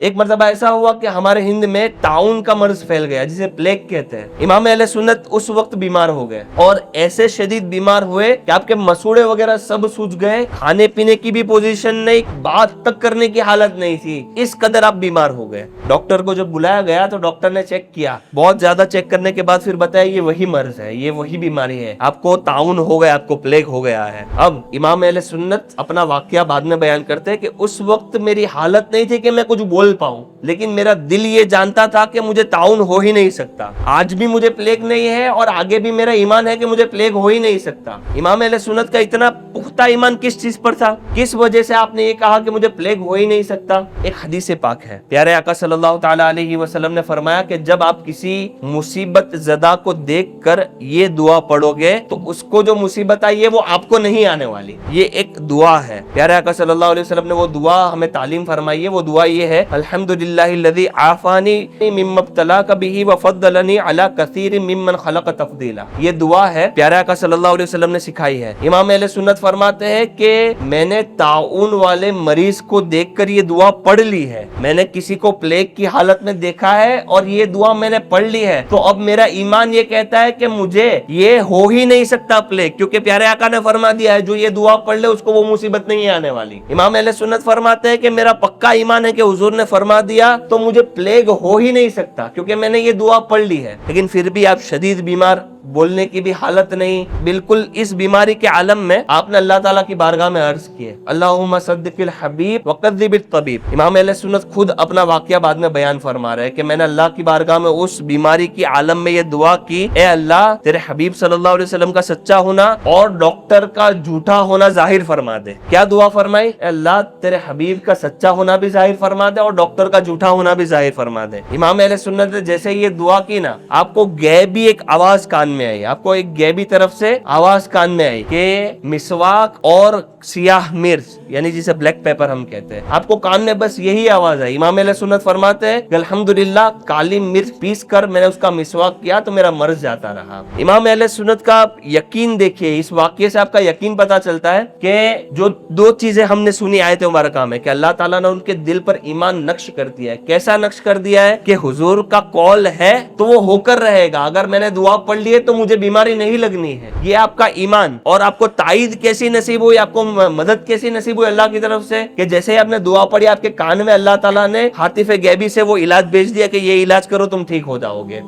ایک مرتبہ ایسا ہوا کہ ہمارے ہند میں تعاون کا مرض پھیل گیا جسے پلیگ کہتے ہیں. امام اہل سنت اس وقت بیمار ہو گئے اور ایسے شدید بیمار ہوئے کہ آپ کے مسوڑے وغیرہ سب سوج گئے, کھانے پینے کی بھی پوزیشن نہیں, بات تک کرنے کی حالت نہیں تھی, اس قدر آپ بیمار ہو گئے. ڈاکٹر کو جب بلایا گیا تو ڈاکٹر نے چیک کیا, بہت زیادہ چیک کرنے کے بعد پھر بتایا یہ وہی مرض ہے, یہ وہی بیماری ہے, آپ کو تعاون ہو گیا, آپ کو پلیگ ہو گیا ہے. اب امام اہل سنت اپنا واقعہ بعد میں بیان کرتے ہیں کہ اس وقت میری حالت نہیں تھی کہ میں کچھ بول پاؤں, لیکن میرا دل یہ جانتا تھا کہ مجھے تعاون ہو ہی نہیں سکتا. آج بھی مجھے پلیگ نہیں ہے اور آگے بھی میرا ایمان ہے کہ مجھے پلیگ ہو ہی نہیں سکتا. امام اہل سنت کا اتنا پختہ ایمان کس چیز پر تھا, کس وجہ سے آپ نے یہ کہا کہ مجھے پلیگ ہو ہی نہیں سکتا؟ ایک حدیث پاک ہے, پیارے آقا صلی اللہ تعالی علیہ وسلم نے فرمایا کہ جب آپ کسی مصیبت زدہ کو دیکھ کر یہ دعا پڑھو گے تو اس کو جو مصیبت آئی ہے وہ آپ کو نہیں آنے والی. یہ ایک دعا ہے. پیارے آقا صلی اللہ علیہ وسلم نے وہ دعا ہمیں تعلیم فرمائی ہے. وہ دعا یہ ہے, الحمدللہ الذی عافانی مما ابتلاک بہ وفضلنی علی کثیر ممن خلق تفضیلا. یہ دعا ہے, پیارے آقا صلی اللہ علیہ وسلم نے سکھائی ہے. امام اہل سنت فرماتے ہیں کہ میں نے تعاون والے مریض کو دیکھ کر یہ دعا پڑھ لی ہے, میں نے کسی کو پلیگ کی حالت میں دیکھا ہے اور یہ دعا میں نے پڑھ لی ہے, تو اب میرا ایمان یہ کہتا ہے کہ مجھے یہ ہو ہی نہیں سکتا پلیگ, کیونکہ پیارے آقا نے فرما دیا ہے جو یہ دعا پڑھ لے اس کو وہ مصیبت نہیں آنے والی. امام اہل سنت فرماتے ہیں کہ میرا پکا ایمان ہے کہ حضور نے فرما دیا تو مجھے پلیگ ہو ہی نہیں سکتا کیونکہ میں نے یہ دعا پڑھ لی ہے. لیکن پھر بھی آپ شدید بیمار, بولنے کی بھی حالت نہیں, بالکل اس بیماری کے عالم میں آپ نے اللہ تعالیٰ کی بارگاہ میں عرض کیے, اللہم صدق الحبیب وکذب الطبیب. امام اہل سنت خود اپنا واقعہ بعد میں بیان فرما رہے کہ میں نے اللہ کی بارگاہ میں اس بیماری کی عالم میں یہ دعا کی, اے اللہ تیرے حبیب صلی اللہ علیہ وسلم کا سچا ہونا اور ڈاکٹر کا جھوٹا ہونا ظاہر فرما دے. کیا دعا فرمائی؟ اے اللہ تیرے حبیب کا سچا ہونا بھی ظاہر فرما دے اور ڈاکٹر کا جھوٹا ہونا بھی ظاہر فرما دے. امام اہل سنت نے جیسے یہ دعا کی نا, آپ کو غیبی ایک آواز کان میں آئی, آپ کو ایک غیبی طرف سے آواز کان میں آئی کہ مسواک اور سیاہ مرچ یعنی جسے بلیک پیپر ہم کہتے ہیں, آپ کو کان میں بس یہی آواز آئی. امام اہل سنت فرماتے ہیں کہ الحمدللہ کالی مرچ پیس کر میں نے اس کا مسواک کیا تو میرا مرض جاتا رہا. امام اہل سنت کا یقین دیکھیے, اس واقعے سے آپ کا یقین پتا چلتا ہے کہ جو دو چیزیں ہم نے سنی آیت مبارکہ میں کہ اللہ تعالیٰ نے ان کے دل پر ایمان نقش کر دیا ہے. کیسا نقش کر دیا ہے کہ حضور کا قول ہے تو وہ ہو کر رہے گا, اگر میں نے دعا پڑھ لی ہے تو مجھے بیماری نہیں لگنی ہے. یہ آپ کا ایمان. اور آپ کو تائید کیسی نصیب ہوئی, آپ کو مدد کیسی نصیب ہوئی اللہ کی طرف سے کہ جیسے ہی آپ نے دعا پڑھی آپ کے کان میں اللہ تعالیٰ نے ہاتف غیبی سے وہ علاج بھیج دیا کہ یہ علاج کرو تم ٹھیک ہو جاؤ گے.